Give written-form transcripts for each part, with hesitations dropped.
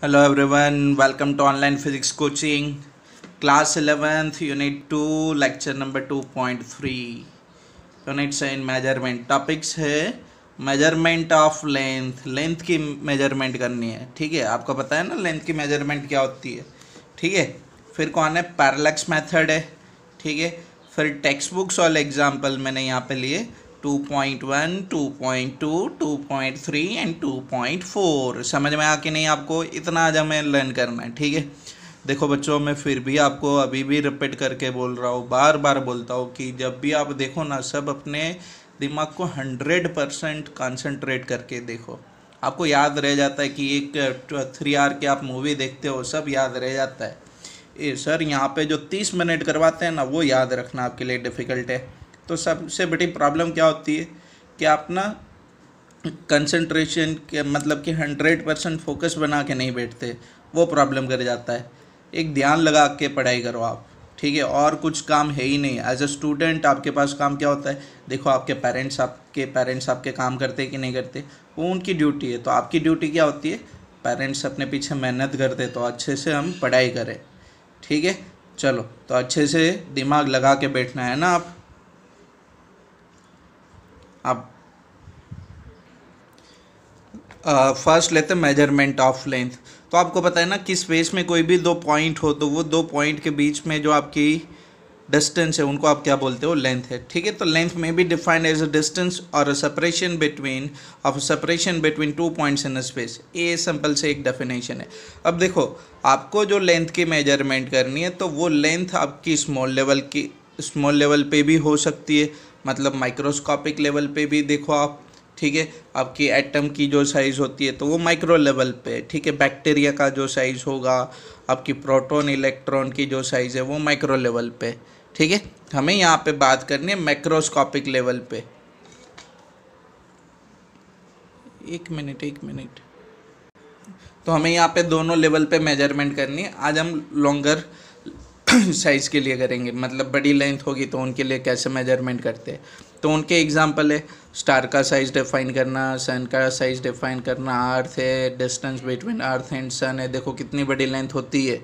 Hello everyone, welcome to online physics coaching, class 11th, unit 2, lecture number 2.3, units in measurement topics है measurement of length की measurement करनी है। ठीक है, आपको पता है ना लेंथ की मेजरमेंट क्या होती है। ठीक है, फिर कौन है, पैरेलक्स मेथड है। ठीक है, फिर टेक्स्ट बुक्स वाले एग्जाम्पल मैंने यहाँ पे लिए 2.1, 2.2, 2.3 एंड 2.4। समझ में आ कि नहीं आपको, इतना आज हमें लर्न करना है। ठीक है, देखो बच्चों, मैं फिर भी आपको अभी भी रिपीट करके बोल रहा हूँ, बार बार बोलता हूँ कि जब भी आप देखो ना, सब अपने दिमाग को 100% कॉन्सेंट्रेट करके देखो। आपको याद रह जाता है कि एक 3 आवर की आप मूवी देखते हो, सब याद रह जाता है। ये सर यहाँ पे जो 30 मिनट करवाते हैं ना, वो याद रखना आपके लिए डिफ़िकल्ट है। तो सबसे बड़ी प्रॉब्लम क्या होती है कि आप ना कंसंट्रेशन के मतलब कि 100% फोकस बना के नहीं बैठते, वो प्रॉब्लम कर जाता है। एक ध्यान लगा के पढ़ाई करो आप। ठीक है, और कुछ काम है ही नहीं। एज अ स्टूडेंट आपके पास काम क्या होता है, देखो आपके पेरेंट्स आपके काम करते कि नहीं करते, वो उनकी ड्यूटी है। तो आपकी ड्यूटी क्या होती है, पेरेंट्स अपने पीछे मेहनत करते तो अच्छे से हम पढ़ाई करें। ठीक है, चलो तो अच्छे से दिमाग लगा के बैठना है ना आप फर्स्ट लेते हैं मेजरमेंट ऑफ लेंथ। तो आपको पता है ना कि स्पेस में कोई भी दो पॉइंट हो तो वो दो पॉइंट के बीच में जो आपकी डिस्टेंस है उनको आप क्या बोलते हो, लेंथ है। ठीक है, तो लेंथ में भी डिफाइंड एज अ डिस्टेंस और a separation between two points in a space. ये सिंपल से एक डेफिनेशन है। अब देखो, आपको जो लेंथ की मेजरमेंट करनी है तो वो लेंथ आपकी स्मॉल लेवल पे भी हो सकती है, मतलब माइक्रोस्कोपिक लेवल पे भी देखो आप। ठीक है, आपकी एटम की जो साइज़ होती है तो वो माइक्रो लेवल पे। ठीक है, बैक्टीरिया का जो साइज़ होगा, आपकी प्रोटॉन इलेक्ट्रॉन की जो साइज़ है वो माइक्रो लेवल पे। ठीक है, हमें यहाँ पे बात करनी है मैक्रोस्कोपिक लेवल पे। एक मिनट। तो हमें यहाँ पे दोनों लेवल पे मेजरमेंट करनी है। आज हम लॉन्गर साइज़ के लिए करेंगे, मतलब बड़ी लेंथ होगी तो उनके लिए कैसे मेजरमेंट करते हैं। तो उनके एग्जांपल है, स्टार का साइज़ डिफाइन करना, सन का साइज़ डिफाइन करना, अर्थ है, डिस्टेंस बिटवीन अर्थ एंड सन है, देखो कितनी बड़ी लेंथ होती है।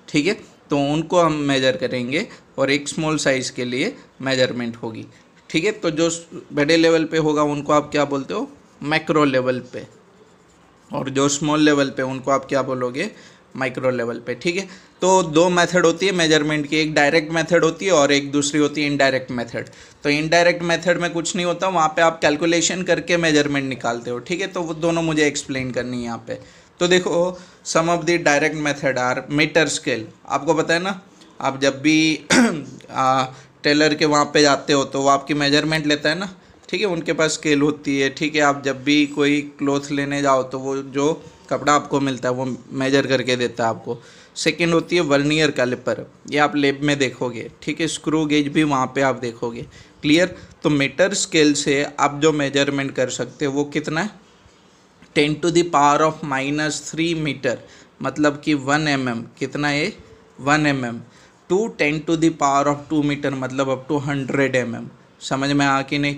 ठीक है, तो उनको हम मेजर करेंगे और एक स्मॉल साइज़ के लिए मेजरमेंट होगी। ठीक है, तो जो बड़े लेवल पे होगा उनको आप क्या बोलते हो, मैक्रो लेवल पे, और जो स्मॉल लेवल पे उनको आप क्या बोलोगे, माइक्रो लेवल पे। ठीक है, तो दो मेथड होती है मेजरमेंट की, एक डायरेक्ट मेथड होती है और एक दूसरी होती है इनडायरेक्ट मेथड। तो इनडायरेक्ट मेथड में कुछ नहीं होता, वहाँ पे आप कैलकुलेशन करके मेजरमेंट निकालते हो। ठीक है, तो वो दोनों मुझे एक्सप्लेन करनी है यहाँ पे। तो देखो, some of the direct method are meter scale. आपको पता है ना, आप जब भी टेलर के वहाँ पे जाते हो तो वो आपकी मेजरमेंट लेता है ना। ठीक है, उनके पास स्केल होती है। ठीक है, आप जब भी कोई क्लोथ लेने जाओ तो वो जो कपड़ा आपको मिलता है वो मेजर करके देता है आपको। सेकंड होती है वर्नियर कैलिपर, ये आप लैब में देखोगे। ठीक है, स्क्रू गेज भी वहाँ पे आप देखोगे। क्लियर, तो मीटर स्केल से आप जो मेजरमेंट कर सकते हो वो कितना है, 10⁻³ मीटर, मतलब कि 1 mm। कितना है, 1 mm टू 10⁻² मीटर, मतलब अप टू 100 mm। समझ में आ कि नहीं,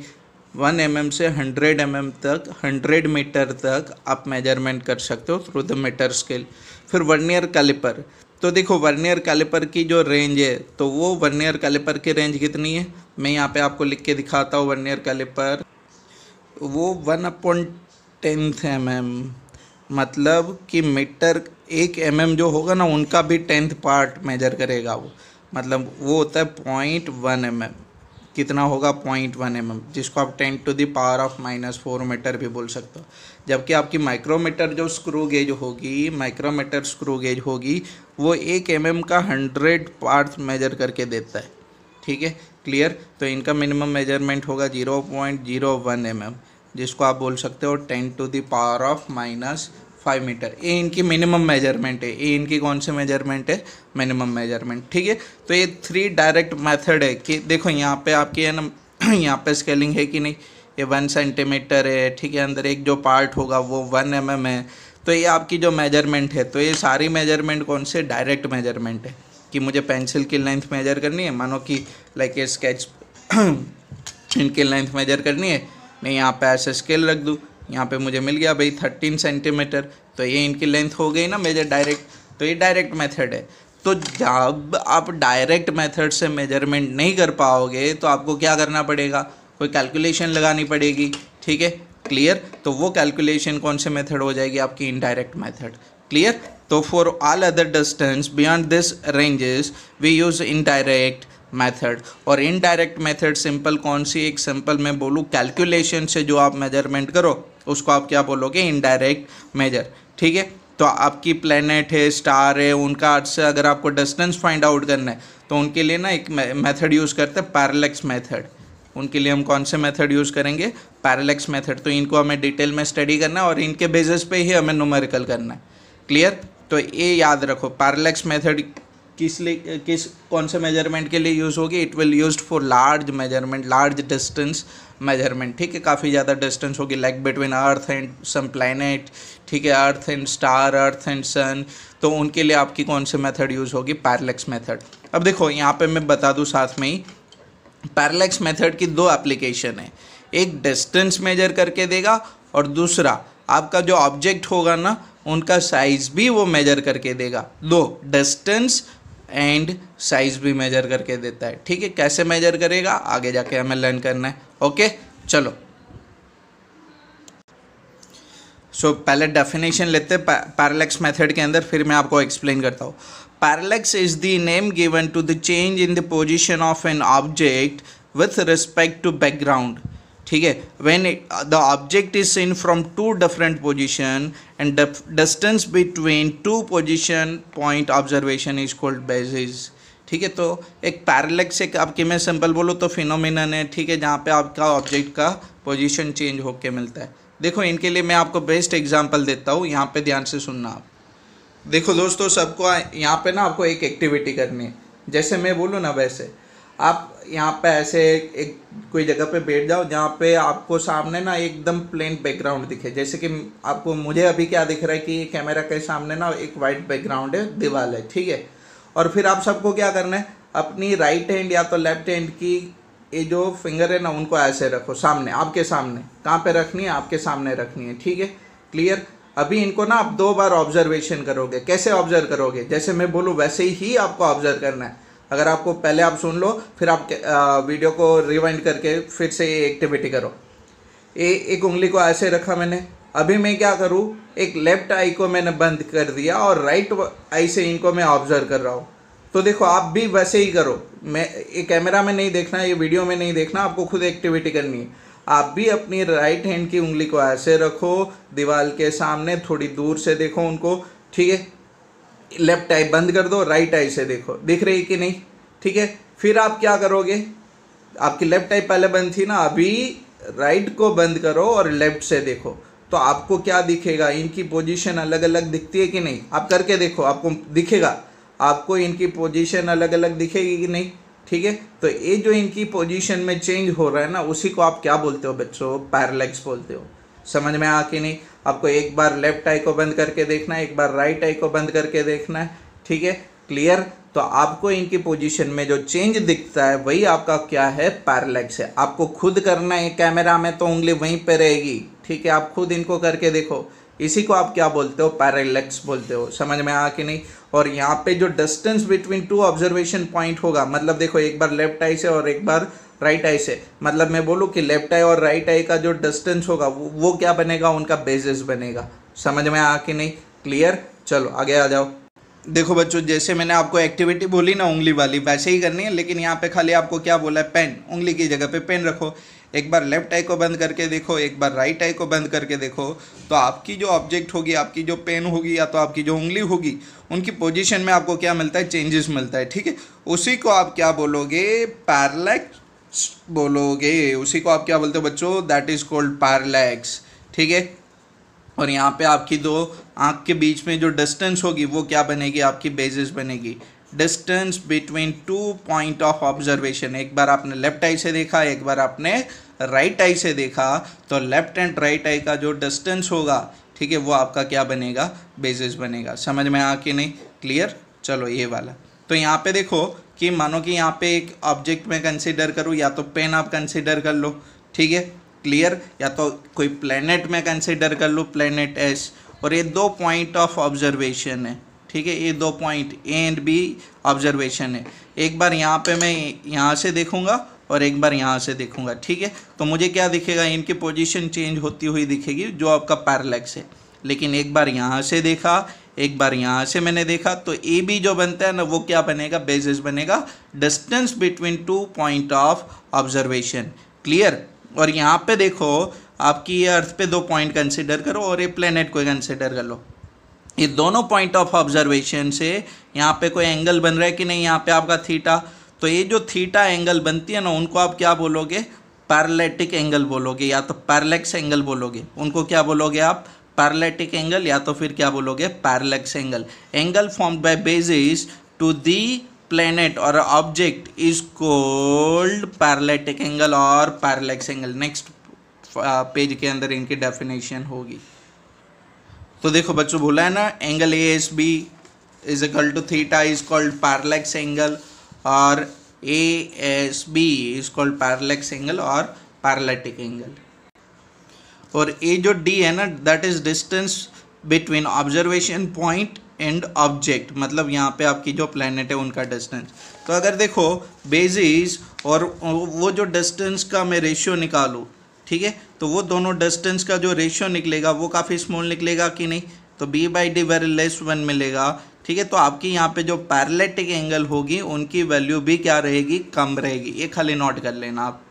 1 mm से 100 mm तक, 100 मीटर तक आप मेजरमेंट कर सकते हो थ्रू द मीटर स्केल। फिर वर्नियर कैलिपर, तो देखो वर्नियर कैलिपर की जो रेंज है तो वो वर्नियर कैलिपर की रेंज कितनी है, मैं यहाँ पे आपको लिख के दिखाता हूँ। वर्नियर कैलिपर वो 1/10 mm, मतलब कि मीटर 1 mm जो होगा ना उनका भी 10th पार्ट मेजर करेगा वो, मतलब वो होता है 0.1 mm। कितना होगा, 0.1 mm, जिसको आप 10⁻⁻⁴ मीटर भी बोल सकते हो। जबकि आपकी माइक्रोमीटर जो स्क्रू गेज होगी, माइक्रोमीटर स्क्रू गेज होगी, वो 1 mm का 100 पार्ट्स मेजर करके देता है। ठीक है, क्लियर, तो इनका मिनिमम मेजरमेंट होगा 0.01 mm, जिसको आप बोल सकते हो 10⁻⁻⁵ मीटर। ये इनकी मिनिमम मेजरमेंट है, ये इनकी कौन सी मेजरमेंट है, मिनिमम मेजरमेंट। ठीक है, तो ये 3 डायरेक्ट मेथड है कि देखो यहाँ पे आपकी है ना यहाँ पे स्केलिंग है कि नहीं, ये 1 सेंटीमीटर है। ठीक है, अंदर एक जो पार्ट होगा वो 1 mm है। तो ये आपकी जो मेजरमेंट है, तो ये सारी मेजरमेंट कौन से, डायरेक्ट मेजरमेंट है। कि मुझे पेंसिल की लेंथ मेजर करनी है, मानो कि लाइक ए स्केच इनकी लेंथ मेजर करनी है, मैं यहाँ पे ऐसे स्केल रख दूँ, यहाँ पे मुझे मिल गया भाई 13 सेंटीमीटर, तो ये इनकी लेंथ हो गई ना मेजर डायरेक्ट, तो ये डायरेक्ट मेथड है। तो जब आप डायरेक्ट मेथड से मेजरमेंट नहीं कर पाओगे तो आपको क्या करना पड़ेगा, कोई कैलकुलेशन लगानी पड़ेगी, ठीक है, क्लियर। तो वो कैलकुलेशन कौन से मेथड हो जाएगी, आपकी इनडायरेक्ट मेथड, क्लियर। तो for all other distance beyond this ranges we use indirect method. और इनडायरेक्ट मेथड सिंपल कौन सी, एक सिंपल मैं बोलूँ कैलकुलेशन से जो आप मेजरमेंट करो उसको आप क्या बोलोगे, इनडायरेक्ट मेजर, ठीक है। तो आपकी प्लेनेट है, स्टार है, उनका अर्थ से अगर आपको डिस्टेंस फाइंड आउट करना है तो उनके लिए ना एक मेथड यूज़ करते हैं, पैरेलैक्स मेथड। उनके लिए हम कौन से मेथड यूज़ करेंगे, पैरेलैक्स मेथड। तो इनको हमें डिटेल में स्टडी करना है और इनके बेसिस पे ही हमें न्यूमेरिकल करना है, क्लियर। तो ये याद रखो, पैरेलैक्स मेथड किस कौन से मेजरमेंट के लिए यूज़ होगी, it will used for large measurement, large distance measurement, ठीक है। काफ़ी ज़्यादा डिस्टेंस होगी, like between earth and some planet, ठीक है, earth and star, earth and sun, तो उनके लिए आपकी कौन से मेथड यूज़ होगी, पैरेलैक्स मेथड। अब देखो यहाँ पे मैं बता दूँ साथ में ही, पैरेलैक्स मेथड की दो एप्लीकेशन है, एक डिस्टेंस मेजर करके देगा और दूसरा आपका जो ऑब्जेक्ट होगा ना उनका साइज भी वो मेजर करके देगा। दो, डिस्टेंस एंड साइज भी मेजर करके देता है, ठीक है। कैसे मेजर करेगा आगे जाके हमें लर्न करना है, ओके। चलो पहले डेफिनेशन लेते हैं पैरेलैक्स मेथड के अंदर, फिर मैं आपको एक्सप्लेन करता हूँ। Parallax is the name given to the change in the position of an object with respect to background, ठीक है। When the object is seen from two different position and the distance between two position point observation is called basis, ठीक है। तो एक parallax एक आपकी मैं simple बोलूँ तो फिनोमिनन है, ठीक है, जहाँ पे आपका ऑब्जेक्ट का पोजीशन चेंज होके मिलता है। देखो इनके लिए मैं आपको बेस्ट एग्जांपल देता हूँ, यहाँ पे ध्यान से सुनना आप। देखो दोस्तों, सबको यहाँ पे ना आपको एक एक्टिविटी करनी है, जैसे मैं बोलूँ ना वैसे आप यहाँ पे ऐसे एक कोई जगह पे बैठ जाओ जहाँ पे आपको सामने ना एकदम प्लेन बैकग्राउंड दिखे। जैसे कि आपको मुझे अभी क्या दिख रहा है कि कैमरा के सामने ना एक वाइट बैकग्राउंड है, दीवार है, ठीक है। और फिर आप सबको क्या करना है, अपनी राइट हैंड या तो लेफ्ट हैंड की ये जो फिंगर है ना उनको ऐसे रखो सामने, आपके सामने। कहाँ पे रखनी है, आपके सामने रखनी है, ठीक है, क्लियर। अभी इनको ना आप 2 बार ऑब्जर्वेशन करोगे। कैसे ऑब्जर्व करोगे, जैसे मैं बोलूँ वैसे ही आपको ऑब्जर्व करना है। अगर आपको पहले आप सुन लो, फिर आप वीडियो को रिवाइंड करके फिर से ये एक्टिविटी करो। एक उंगली को ऐसे रखा मैंने, अभी मैं क्या करूँ, एक लेफ्ट आई को मैंने बंद कर दिया और राइट आई से इनको मैं ऑब्जर्व कर रहा हूँ। तो देखो आप भी वैसे ही करो, मैं ये कैमरा में नहीं देखना, ये वीडियो में नहीं देखना, आपको खुद एक्टिविटी करनी है। आप भी अपनी राइट हैंड की उंगली को ऐसे रखो दीवार के सामने, थोड़ी दूर से देखो उनको, ठीक है। लेफ्ट आई बंद कर दो, राइट आई से देखो, दिख रही कि नहीं, ठीक है। फिर आप क्या करोगे, आपकी लेफ्ट आई पहले बंद थी ना, अभी राइट को बंद करो और लेफ्ट से देखो, तो आपको क्या दिखेगा, इनकी पोजीशन अलग अलग दिखती है कि नहीं। आप करके देखो, आपको दिखेगा, आपको इनकी पोजीशन अलग अलग दिखेगी कि नहीं, ठीक है। तो ये जो इनकी पोजीशन में चेंज हो रहा है ना, उसी को आप क्या बोलते हो बच्चों, पैरेलैक्स बोलते हो। समझ में आ कि नहीं, आपको एक बार लेफ्ट आई को बंद करके देखना है, एक बार राइट आई को बंद करके देखना है, ठीक है, क्लियर। तो आपको इनकी पोजीशन में जो चेंज दिखता है वही आपका क्या है, पैरेलैक्स है। आपको खुद करना है, कैमरा में तो उंगली वहीं पे रहेगी, ठीक है, आप खुद इनको करके देखो, इसी को आप क्या बोलते हो, पैरेलैक्स बोलते हो। समझ में आ कि नहीं। और यहाँ पे जो डिस्टेंस बिटवीन 2 ऑब्जर्वेशन पॉइंट होगा, मतलब देखो एक बार लेफ्ट आई से और एक बार राइट आई से, मतलब मैं बोलूँ कि लेफ्ट आई और राइट आई का जो डिस्टेंस होगा वो क्या बनेगा, उनका बेसिस बनेगा। समझ में आ कि नहीं, क्लियर। चलो आगे आ जाओ। देखो बच्चों, जैसे मैंने आपको एक्टिविटी बोली ना उंगली वाली, वैसे ही करनी है, लेकिन यहाँ पे खाली आपको क्या बोला है, पेन, उंगली की जगह पे पेन रखो। एक बार लेफ्ट आई को बंद करके देखो, एक बार राइट आई को बंद करके देखो, तो आपकी जो ऑब्जेक्ट होगी, आपकी जो पेन होगी या तो आपकी जो उंगली होगी, उनकी पोजीशन में आपको क्या मिलता है, चेंजेस मिलता है, ठीक है। उसी को आप क्या बोलोगे, पैरेलैक्स बोलोगे। उसी को आप क्या बोलते हो बच्चों, दैट इज कॉल्ड पैरेलैक्स, ठीक है। और यहाँ पे आपकी दो आँख के बीच में जो डिस्टेंस होगी वो क्या बनेगी, आपकी बेसिस बनेगी, distance between 2 point of observation. एक बार आपने लेफ्ट आई से देखा, एक बार आपने राइट आई से देखा, तो लेफ्ट एंड राइट आई का जो डिस्टेंस होगा, ठीक है, वो आपका क्या बनेगा, बेसिस बनेगा। समझ में आ कि नहीं, क्लियर। चलो ये वाला, तो यहाँ पे देखो कि मानो कि यहाँ पे एक ऑब्जेक्ट में कंसिडर करूँ, या तो पेन आप कंसिडर कर लो, ठीक है, क्लियर, या तो कोई प्लेनेट में कंसिडर कर लो, प्लेनेट एस, और ये 2 पॉइंट ऑफ ऑब्जर्वेशन है, ठीक है, ये 2 point A and B observation है। एक बार यहाँ पे मैं यहाँ से देखूँगा और एक बार यहाँ से देखूँगा, ठीक है, तो मुझे क्या दिखेगा, इनकी पोजीशन चेंज होती हुई दिखेगी जो आपका पैरेलैक्स है। लेकिन एक बार यहाँ से देखा, एक बार यहाँ से मैंने देखा, तो ए बी जो बनता है ना वो क्या बनेगा, बेसिस बनेगा, distance between 2 point of observation. Clear. और यहाँ पे देखो आपकी ये अर्थ पे 2 पॉइंट कंसिडर करो और ये प्लेनेट को कंसिडर कर लो। ये दोनों पॉइंट ऑफ ऑब्जर्वेशन से यहाँ पे कोई एंगल बन रहा है कि नहीं, यहाँ पे आपका थीटा, तो ये जो थीटा एंगल बनती है ना उनको आप क्या बोलोगे, पैरेलैटिक एंगल बोलोगे, या तो पैरेलैक्स एंगल बोलोगे। उनको क्या बोलोगे आप, पैरेलैटिक एंगल, या तो फिर क्या बोलोगे, parallax angle. Angle formed by basis to the planet और object is called parallactic angle और पैरेलैक्स एंगल। नेक्स्ट पेज के अंदर इनकी डेफिनेशन होगी। तो देखो बच्चों बोला है ना, angle A S B is equal to theta is called parallax angle, और A S B is called parallax angle और पैरेलैटिक एंगल। और ये जो डी है ना, that is distance between observation point and object, मतलब यहाँ पे आपकी जो प्लेनेट है उनका डिस्टेंस। तो अगर देखो बेसिस और वो जो डिस्टेंस का मैं रेशियो निकालूँ, ठीक है, तो वो दोनों डिस्टेंस का जो रेशियो निकलेगा वो काफ़ी स्मॉल निकलेगा कि नहीं, तो b by D very less 1 मिलेगा, ठीक है। तो आपकी यहाँ पे जो पैरेलैटिक एंगल होगी उनकी वैल्यू भी क्या रहेगी, कम रहेगी, ये खाली नोट कर लेना आप।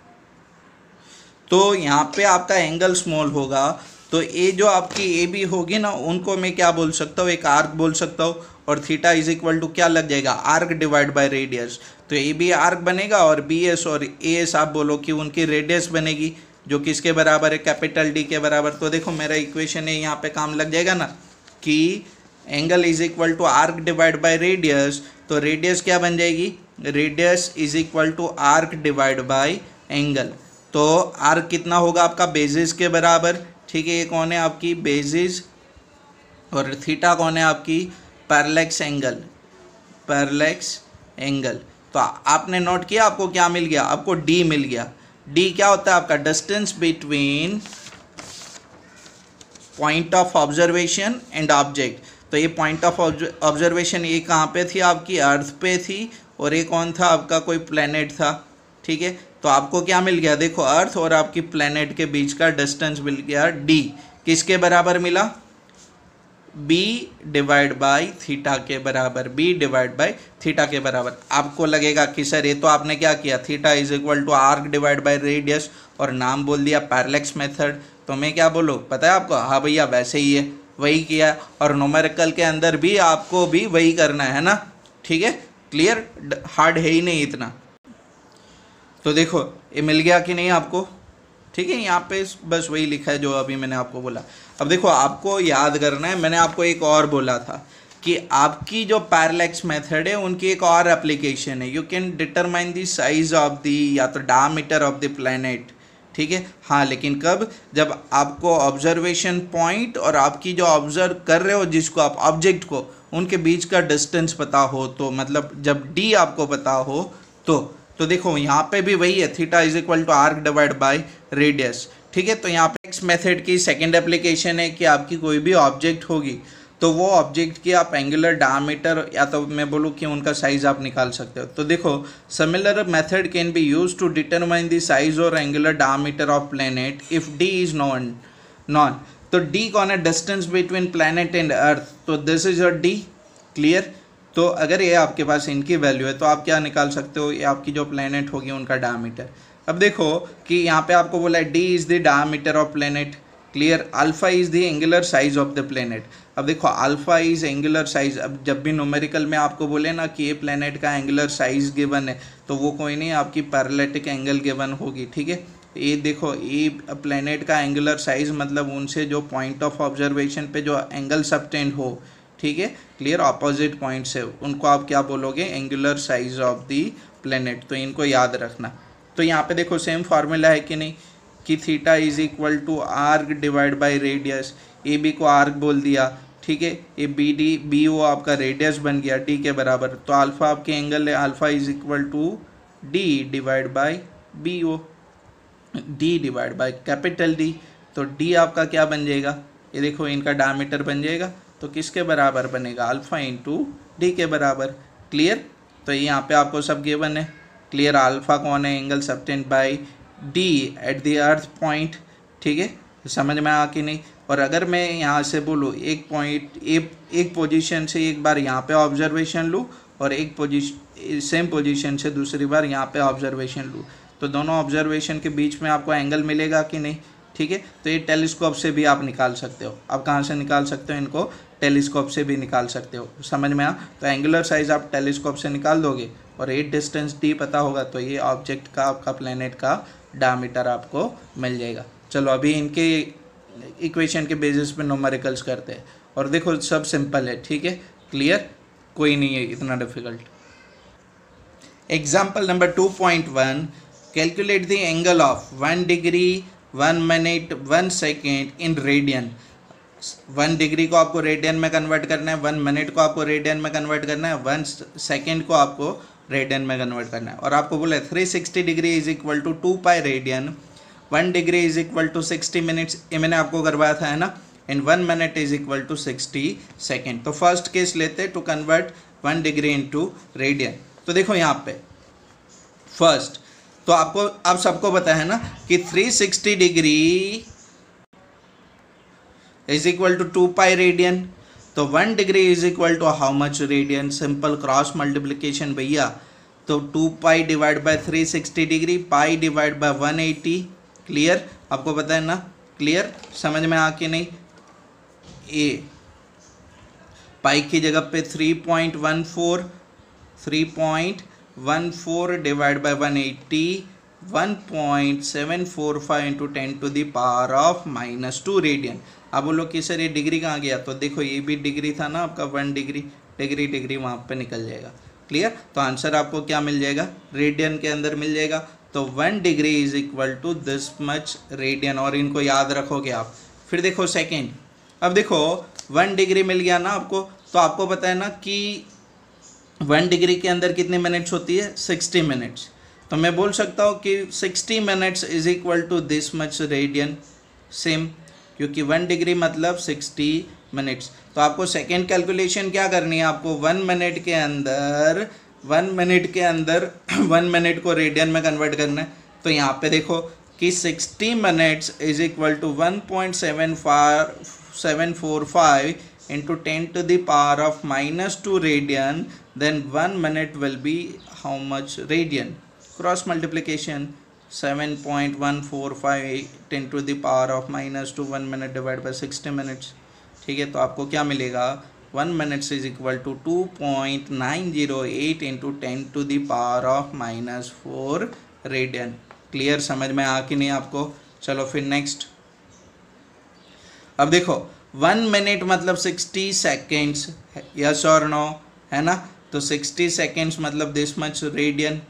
तो यहाँ पे आपका एंगल स्मॉल होगा, तो ये जो आपकी ए बी होगी ना उनको मैं क्या बोल सकता हूँ, एक आर्क बोल सकता हूँ, और थीटा इज इक्वल टू क्या लग जाएगा, आर्क डिवाइड बाय रेडियस। तो ए बी आर्क बनेगा और बी एस और ए एस आप बोलो कि उनकी रेडियस बनेगी जो किसके बराबर है, कैपिटल डी के बराबर। तो देखो मेरा इक्वेशन है यहाँ पे काम लग जाएगा ना, कि angle is equal to arc divide by radius, तो रेडियस क्या बन जाएगी, radius is equal to arc divide by angle. तो आर्क कितना होगा आपका, बेसिस के बराबर, ठीक है, ये कौन है आपकी बेसिस, और थीटा कौन है आपकी, पैरेलैक्स एंगल, पैरेलैक्स एंगल। तो आपने नोट किया, आपको क्या मिल गया, आपको डी मिल गया। डी क्या होता है आपका, distance between point of observation and object. तो ये पॉइंट ऑफ ऑब्जर्वेशन ये कहाँ पे थी, आपकी अर्थ पे थी, और ये कौन था आपका, कोई प्लेनेट था, ठीक है। तो आपको क्या मिल गया, देखो अर्थ और आपकी प्लेनेट के बीच का डिस्टेंस मिल गया डी, किसके बराबर मिला, b डिवाइड बाई थीटा के बराबर, b डिवाइड बाई थीटा के बराबर। आपको लगेगा कि सर ये तो आपने क्या किया, theta is equal to arc divide by radius और नाम बोल दिया पैरेलैक्स मेथड। तो मैं क्या बोलूँ पता है आपको, हाँ भैया वैसे ही है, वही किया, और न्यूमेरिकल के अंदर भी आपको भी वही करना है ना, ठीक है, क्लियर, हार्ड है ही नहीं इतना। तो देखो ये मिल गया कि नहीं आपको, ठीक है, यहाँ पे बस वही लिखा है जो अभी मैंने आपको बोला। अब देखो आपको याद करना है, मैंने आपको एक और बोला था कि आपकी जो पैरेलैक्स मेथड है उनकी एक और एप्लीकेशन है, you can determine the size of the या तो डायमीटर ऑफ द प्लैनेट, ठीक है। हाँ लेकिन कब, जब आपको ऑब्जर्वेशन पॉइंट और आपकी जो ऑब्जर्व कर रहे हो जिसको आप ऑब्जेक्ट को, उनके बीच का डिस्टेंस पता हो, तो मतलब जब डी आपको पता हो तो देखो यहाँ पे भी वही है, theta is equal to arc divide by radius, ठीक है। तो यहाँ पे इस मेथड की सेकंड एप्लीकेशन है कि आपकी कोई भी ऑब्जेक्ट होगी तो वो ऑब्जेक्ट की आप एंगुलर डायमीटर या तो मैं बोलूँ कि उनका साइज आप निकाल सकते हो। तो देखो similar method can be use to determine the size और angular diameter of planet if D is known. तो डी कौन है, distance between planet and earth, तो this is your D, clear. तो अगर ये आपके पास इनकी वैल्यू है तो आप क्या निकाल सकते हो, ये आपकी जो प्लैनेट होगी उनका डायमीटर। अब देखो कि यहाँ पे आपको बोला है D is the diameter of planet, clear, alpha is the angular size of the planet. अब देखो अल्फा इज़ एंगुलर साइज, अब जब भी न्यूमेरिकल में आपको बोले ना कि ये प्लैनेट का एंगुलर साइज गिवन है तो वो कोई नहीं, आपकी पैरेलैटिक एंगल गिवन होगी, ठीक है। ये देखो ये प्लैनेट का एंगुलर साइज मतलब उनसे जो पॉइंट ऑफ ऑब्जर्वेशन पे जो एंगल सबटेंड हो, ठीक है, क्लियर, ऑपोजिट पॉइंट से, उनको आप क्या बोलोगे, angular size of the planet. तो इनको याद रखना। तो यहाँ पे देखो सेम फार्मूला है कि नहीं, कि theta is equal to arc divide by radius, A B को आर्क बोल दिया, ठीक है, ये बी डी बी ओ आपका रेडियस बन गया डी के बराबर। तो अल्फा आपके एंगल है, alpha is equal to D divide by B O. D divide by capital D. तो डी आपका क्या बन जाएगा, ये देखो इनका डायमीटर बन जाएगा, तो किसके बराबर बनेगा, अल्फा इंटू डी के बराबर। क्लियर। तो यहाँ पे आपको सब गिवन है। क्लियर। अल्फा कौन है, angle subtended by D at the earth point. ठीक है, समझ में आ कि नहीं। और अगर मैं यहाँ से बोलूँ एक पॉइंट एक पोजीशन से एक बार यहाँ पे ऑब्जर्वेशन लूँ और एक पोजीशन सेम पोजीशन से दूसरी बार यहाँ पे ऑब्जर्वेशन लूँ, तो दोनों ऑब्जर्वेशन के बीच में आपको एंगल मिलेगा कि नहीं। ठीक है, तो ये टेलीस्कोप से भी आप निकाल सकते हो। आप कहाँ से निकाल सकते हो, इनको टेलीस्कोप से भी निकाल सकते हो। समझ में आ। तो एंगुलर साइज आप टेलीस्कोप से निकाल दोगे और ये डिस्टेंस डी पता होगा, तो ये ऑब्जेक्ट का आपका प्लेनेट का डायमीटर आपको मिल जाएगा। चलो अभी इनके इक्वेशन के बेसिस पे न्यूमेरिकल्स करते हैं। और देखो सब सिंपल है। ठीक है, क्लियर, कोई नहीं है इतना difficult. Example number 2.1, calculate the angle of 1 degree 1 minute 1 second in radian. 1 degree को आपको रेडियन में कन्वर्ट करना है, 1 मिनट को आपको रेडियन में कन्वर्ट करना है, 1 सेकेंड को आपको रेडियन में कन्वर्ट करना है। और आपको बोला 360 degree is equal to 2 pi radian, 1 degree is equal to 60 minutes, ये मैंने आपको करवाया था है ना, and 1 minute is equal to 60 second. तो फर्स्ट केस लेते to convert 1 degree into radian. तो देखो यहाँ पे फर्स्ट, तो आपको आप सबको पता है ना कि 360 degree is equal to 2 pi radian. तो 1 degree is equal to how much radian, simple cross multiplication भैया। तो 2 pi divide by 360 degree, pi divide by 180। Clear, आपको पता है ना। क्लियर, समझ में आ कि नहीं। ए पाई की जगह पे 3.14 divide by 180, 1.745 into 10 to the power of -2 radian. अब बोलो कि सर ये डिग्री कहाँ गया, तो देखो ये भी डिग्री था ना आपका, 1 डिग्री, डिग्री वहाँ पे निकल जाएगा। क्लियर, तो आंसर आपको क्या मिल जाएगा, रेडियन के अंदर मिल जाएगा। तो 1 degree is equal to this much radian, और इनको याद रखोगे आप। फिर देखो सेकेंड, अब देखो 1 डिग्री मिल गया ना आपको, तो आपको पता है ना कि 1 डिग्री के अंदर कितने मिनट्स होती है, 60 मिनट्स। तो मैं बोल सकता हूँ कि 60 minutes is equal to this much radian, same, क्योंकि 1 डिग्री मतलब 60 मिनट्स। तो आपको सेकेंड कैलकुलेशन क्या करनी है, आपको 1 मिनट के अंदर 1 मिनट को रेडियन में कन्वर्ट करना है। तो यहाँ पे देखो कि 60 minutes is equal to 1.745 into 10 to the power of -2 radian, then 1 minute will be how much radian? Cross multiplication, 7.145 into the power of -2, 1 minute divided by 60 minutes। ठीक है, तो आपको क्या मिलेगा, 1 minute is equal to 2.908 into 10 to the power of -4 radian। Clear, समझ में आ कि नहीं आपको। चलो फिर नेक्स्ट, अब देखो 1 मिनट मतलब 60 सेकेंड्स, यस और नो, है ना। तो 60 सेकेंड्स मतलब दिस मच रेडियन,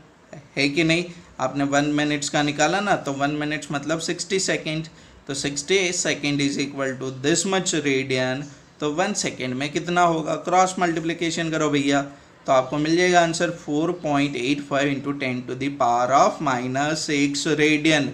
है कि नहीं। आपने 1 मिनट्स का निकाला ना, तो 1 मिनट्स मतलब 60 सेकेंड। तो 60 second is equal to this much radian. तो 1 सेकेंड में कितना होगा, क्रॉस मल्टीप्लिकेशन करो भैया, तो आपको मिल जाएगा answer 4.85 into 10 to the power of -6 radian.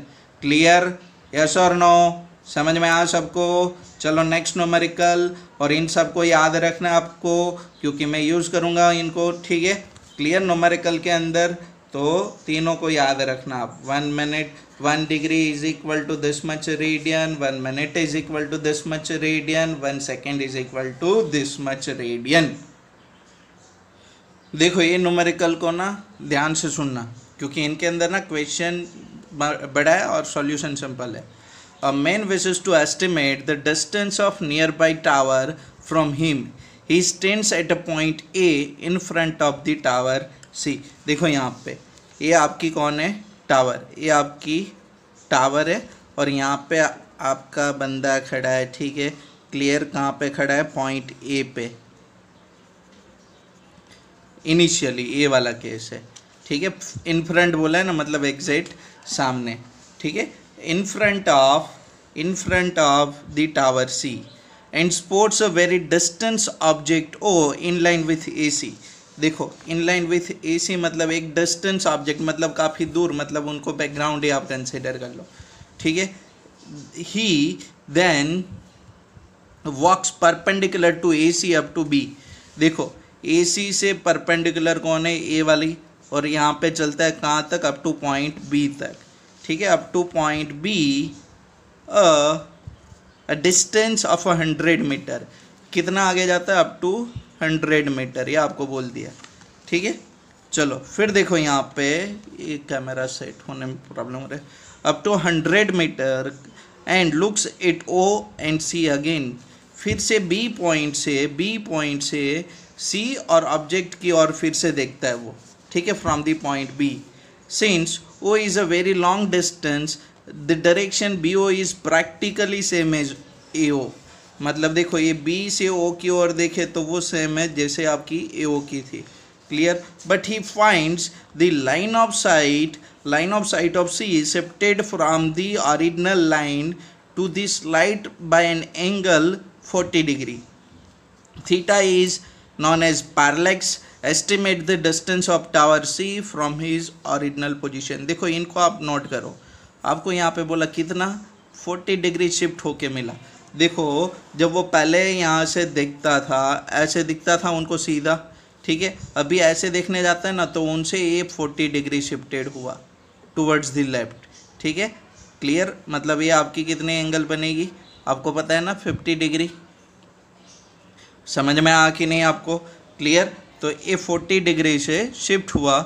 Clear, yes और नो, समझ में आ सबको। चलो नेक्स्ट न्यूमेरिकल, और इन सबको याद रखना आपको, क्योंकि मैं यूज़ करूँगा इनको। ठीक है, क्लियर, न्यूमेरिकल के अंदर तो तीनों को याद रखना आप। 1 minute 1 degree is equal to this much radian, 1 minute is equal to this much radian, 1 second is equal to this much radian. देखो ये न्यूमेरिकल को ना ध्यान से सुनना, क्योंकि इनके अंदर ना क्वेश्चन बड़ा है और सॉल्यूशन सिंपल है। A man wishes to estimate the distance of nearby tower from him. He stands at a point A in front of the tower C. देखो यहाँ पे ये आपकी कौन है, टावर, ये आपकी टावर है, और यहाँ पे आपका बंदा खड़ा है। ठीक है, क्लियर, कहाँ पे खड़ा है, पॉइंट ए पे। इनिशियली ये वाला केस है। ठीक है, इन फ्रंट बोला है ना, मतलब एग्जैक्ट सामने। ठीक है, in front of the tower C and sports a very distant object O in line with AC. देखो इनलाइन विथ AC मतलब एक डिस्टेंस ऑब्जेक्ट, मतलब काफ़ी दूर, मतलब उनको बैकग्राउंड ही आप कंसिडर कर लो, ठीक है। He then walks perpendicular to AC up to B। देखो AC से परपेंडिकुलर कौन है, A वाली, और यहाँ पे चलता है कहाँ तक, अप टू पॉइंट B तक, ठीक है। Up to point B a distance of 100 metre, कितना आगे जाता है, अप टू 100 मीटर, ये आपको बोल दिया, ठीक है। चलो फिर देखो यहाँ पे ये कैमरा सेट होने में प्रॉब्लम हो रहा है। Up to 100 metre and looks it O and C again, फिर से B पॉइंट से C और ऑब्जेक्ट की ओर फिर से देखता है वो, ठीक है, from the point B। Since O is a very long distance the direction BO is practically same as AO, मतलब देखो ये B से O की ओर देखे तो वो सेम है जैसे आपकी AO की थी, clear. But he finds the line of site of C shifted from the original line to this light by an angle 40 degree. Theta is known as parallax. Estimate the distance of tower C from his original position. देखो इनको आप note करो, आपको यहाँ पे बोला कितना 40 degree shift होके मिला। देखो जब वो पहले यहाँ से दिखता था, ऐसे दिखता था उनको सीधा, ठीक है, अभी ऐसे देखने जाता है ना तो उनसे ये 40 डिग्री शिफ्टेड हुआ टूवर्ड्स द लेफ्ट, ठीक है, क्लियर। मतलब ये आपकी कितने एंगल बनेगी, आपको पता है ना 50 डिग्री, समझ में आ कि नहीं आपको, क्लियर। तो ये 40 डिग्री से शिफ्ट हुआ,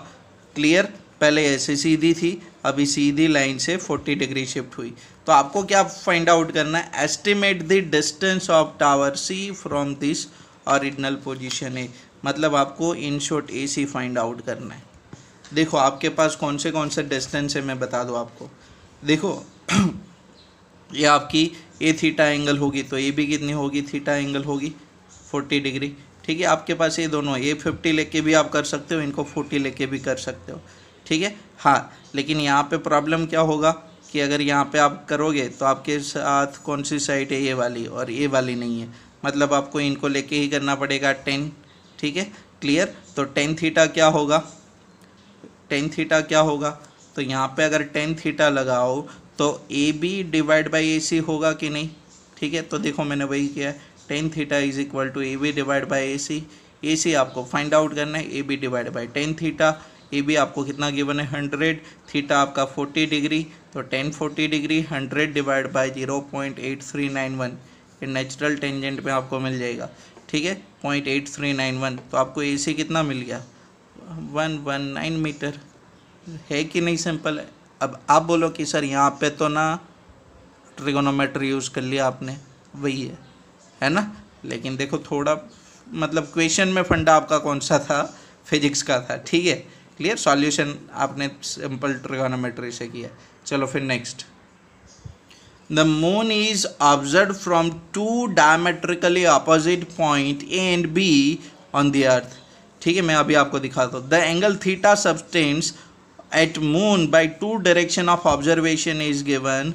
क्लियर। पहले ऐसे सीधी थी, अभी सीधी लाइन से 40 डिग्री शिफ्ट हुई। तो आपको क्या फाइंड आउट करना है, estimate the distance of tower C from this original position A, मतलब आपको in short AC find out करना है। देखो आपके पास कौन से डिस्टेंस है मैं बता दूँ आपको। देखो ये आपकी ए थीटा एंगल होगी तो ये भी कितनी होगी, थीटा एंगल होगी 40 डिग्री, ठीक है। आपके पास ये दोनों, ये 50 लेके भी आप कर सकते हो, इनको 40 लेके भी कर सकते हो, ठीक है। हाँ लेकिन यहाँ पे प्रॉब्लम क्या होगा कि अगर यहाँ पे आप करोगे तो आपके साथ कौन सी साइड है, ये वाली, और ये वाली नहीं है, मतलब आपको इनको लेके ही करना पड़ेगा 10, ठीक है, क्लियर। तो tan थीटा क्या होगा, tan थीटा क्या होगा, तो यहाँ पे अगर tan थीटा लगाओ तो AB डिवाइड बाई AC होगा कि नहीं, ठीक है। तो देखो मैंने वही किया है, tan theta is equal to AB divide by AC। AC आपको फाइंड आउट करना है, AB divide by tan theta. AB आपको कितना गिवन है 100, थीटा आपका 40 डिग्री, तो tan 40 डिग्री 100 डिवाइड बाई 0.8391, ये नेचुरल टेंजेंट में आपको मिल जाएगा, ठीक है, 0.8391। तो आपको AC कितना मिल गया 119 मीटर, है कि नहीं, सिंपल है। अब आप बोलो कि सर यहाँ पे तो ना ट्रिगोनोमेट्री यूज़ कर लिया आपने, वही है ना, लेकिन देखो थोड़ा मतलब क्वेश्चन में फंडा आपका कौन सा था, फिजिक्स का था, ठीक है, क्लियर। सॉल्यूशन आपने सिंपल ट्रिगोनोमेट्री से किया। चलो फिर next, the moon is observe from 2 diametrically opposite point A and B on the अर्थ, ठीक है। मैं अभी आपको दिखाता हूँ। The angle theta substance at moon by 2 direction of observation is given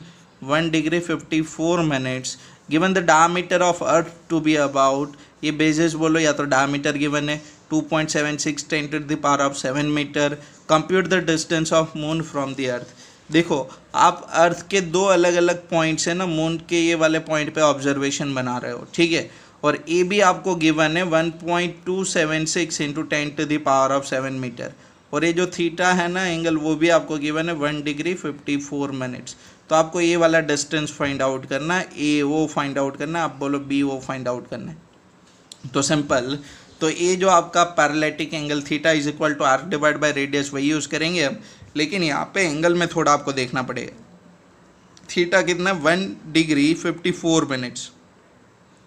1 degree 54 minutes, given the diameter of earth to be about, ये basis बोलो या तो diameter given है 2.76 10 to the power of 7 meter, compute the distance of moon from the earth। देखो आप अर्थ के दो अलग अलग पॉइंट्स है ना, मून के ये वाले पॉइंट पे ऑब्जर्वेशन बना रहे हो, ठीक है, और ए भी आपको गिवन है 1.276 into 10 to the power of 7 metre, और ये जो थीटा है ना एंगल वो भी आपको गिवन है 1 डिग्री 54 मिनट्स। तो आपको ये वाला डिस्टेंस फाइंड आउट करना है, AO फाइंड आउट करना है, आप बोलो BO फाइंड आउट करना है। तो सिंपल, तो ये जो आपका parallactic angle theta is equal to arc divide by radius वही यूज़ करेंगे अब, लेकिन यहाँ पे एंगल में थोड़ा आपको देखना पड़ेगा। थीटा कितना 1 डिग्री 54 मिनट्स,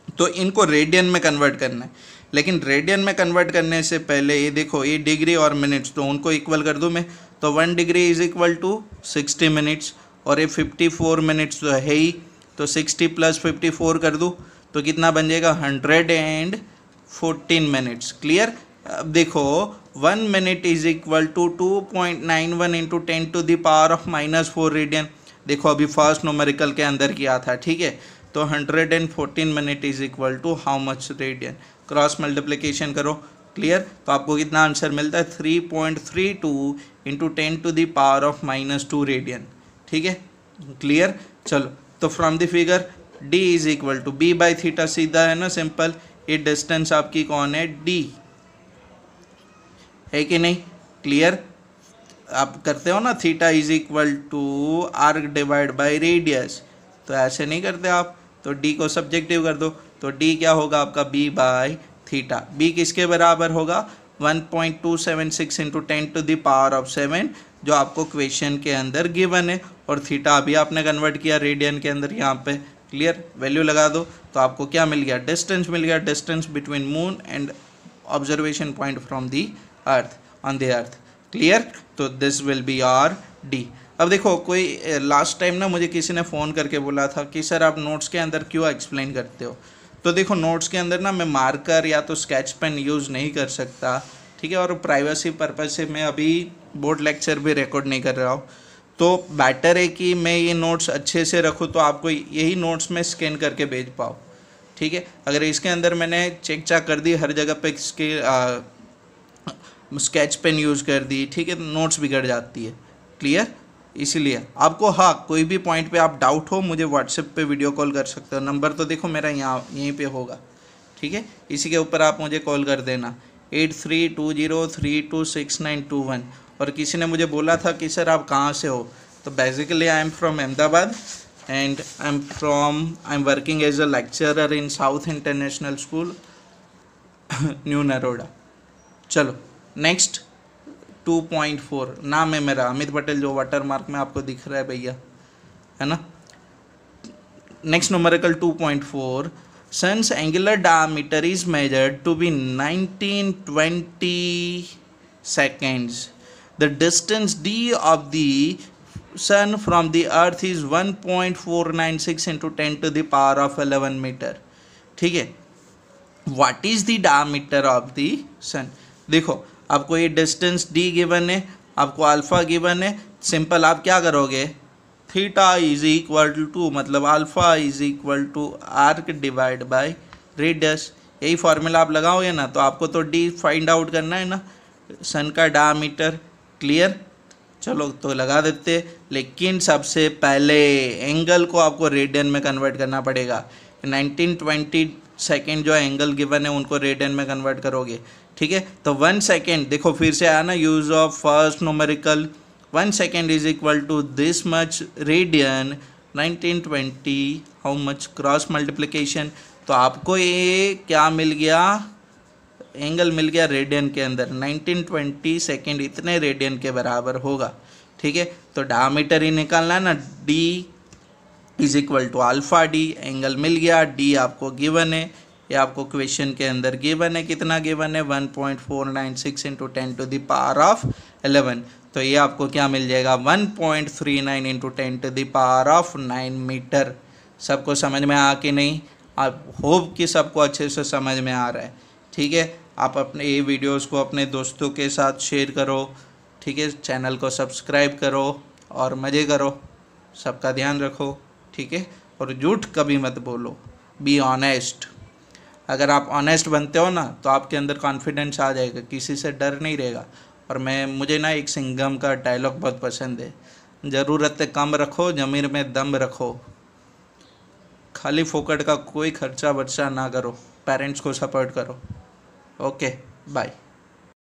तो इनको रेडियन में कन्वर्ट करना है, लेकिन रेडियन में कन्वर्ट करने से पहले ये देखो ये डिग्री और मिनट्स, तो उनको इक्वल कर दूँ मैं, तो 1 degree is equal to 60 minutes, और ये 54 मिनट्स तो है ही, तो 60 प्लस 54 कर दूँ तो कितना बन जाएगा 114 मिनट्स, क्लियर। अब देखो 1 minute is equal to 2.91 into 10 to the power of -4 radian. देखो अभी फर्स्ट न्यूमेरिकल के अंदर किया था, ठीक है, तो 114 minute is equal to how much radian, cross multiplication करो क्लियर। तो आपको कितना आंसर मिलता है 3.32 इंटू 10⁻⁻² रेडियन। ठीक है, क्लियर। चलो, तो from the figure d is equal to b by theta, सीधा है ना, सिंपल। ये डिस्टेंस आपकी कौन है, d है कि नहीं, क्लियर। आप करते हो ना theta is equal to arc divide by radius, तो ऐसे नहीं करते आप, तो d को सब्जेक्टिव कर दो, तो d क्या होगा आपका b बाई थीटा। b किसके बराबर होगा 1.276 इंटू 10⁻⁷, जो आपको क्वेश्चन के अंदर गिवन है, और थीटा अभी आपने कन्वर्ट किया रेडियन के अंदर यहाँ पे, क्लियर। वैल्यू लगा दो तो आपको क्या मिल गया, डिस्टेंस मिल गया, distance between moon and observation point from the earth on the earth, clear. तो this will be R D. अब देखो, कोई लास्ट टाइम ना मुझे किसी ने फ़ोन करके बोला था कि सर आप नोट्स के अंदर क्यों एक्सप्लेन करते हो। तो देखो, नोट्स के अंदर ना मैं मार्कर या तो स्केच पेन यूज़ नहीं कर सकता, ठीक है, और प्राइवेसी पर्पज़ से मैं अभी बोर्ड लेक्चर भी रिकॉर्ड नहीं कर रहा हूँ। तो बेटर है कि मैं ये नोट्स अच्छे से रखूँ, तो आपको यही नोट्स में स्कैन करके भेज पाऊँ, ठीक है। अगर इसके अंदर मैंने चेक चाक कर दी हर जगह पे इसके स्केच पेन यूज़ कर दी, ठीक है, तो नोट्स बिगड़ जाती है, क्लियर। इसीलिए आपको, हाँ, कोई भी पॉइंट पे आप डाउट हो मुझे व्हाट्सएप पे वीडियो कॉल कर सकते हो, नंबर तो देखो मेरा यहाँ यहीं पे होगा, ठीक है, इसी के ऊपर आप मुझे कॉल कर देना 8320326921। और किसी ने मुझे बोला था कि सर आप कहाँ से हो, तो basically I am from Ahmedabad and I am working as a lecturer in South International School New Naroda. चलो नेक्स्ट 2.4, नाम है मेरा अमित पटेल, जो वाटर मार्क में आपको दिख रहा है भैया, है ना। Next numerical 2.4, sun's angular diameter is measured to be 1920 seconds. The distance d of the sun from the earth is 1.496 into 10⁻11 meter, ठीक है। What is the diameter of the sun? देखो, आपको ये डिस्टेंस d गिवन है, आपको alpha given है, simple आप क्या करोगे, थीटा इज इक्वल टू, मतलब alpha is equal to arc divide by radius, यही फॉर्मूला आप लगाओगे ना, तो आपको तो d फाइंड आउट करना है ना, सन का डायमीटर, क्लियर। चलो तो लगा देते, लेकिन सबसे पहले एंगल को आपको रेडियन में कन्वर्ट करना पड़ेगा। 1920 सेकेंड जो एंगल गिवन है उनको रेडियन में कन्वर्ट करोगे, ठीक है। तो 1 सेकेंड, देखो फिर से आया ना, use of first numerical, 1 second is equal to this much radian 1920, how much, cross multiplication, तो आपको ये क्या मिल गया, एंगल मिल गया रेडियन के अंदर, 1920 सेकेंड इतने रेडियन के बराबर होगा, ठीक है। तो डायमीटर ही निकालना है ना, d is equal to alpha D, angle मिल गया, d आपको गिवन है, ये आपको क्वेश्चन के अंदर गिवन है, कितना गिवन है 1.496 इंटू 10⁻11, तो ये आपको क्या मिल जाएगा 1.39 इंटू 10⁻9 मीटर। सबको समझ में आ कि नहीं, आप होप कि सबको अच्छे से समझ में आ रहा है, ठीक है। आप अपने ये वीडियोस को अपने दोस्तों के साथ शेयर करो, ठीक है, चैनल को सब्सक्राइब करो और मज़े करो, सबका ध्यान रखो, ठीक है, और झूठ कभी मत बोलो, बी ऑनेस्ट। अगर आप ऑनेस्ट बनते हो ना तो आपके अंदर कॉन्फिडेंस आ जाएगा, किसी से डर नहीं रहेगा। और मुझे ना एक सिंघम का डायलॉग बहुत पसंद है, ज़रूरतें कम रखो, ज़मीर में दम रखो, खाली फोकट का कोई खर्चा वर्चा ना करो, पेरेंट्स को सपोर्ट करो। Okay, bye.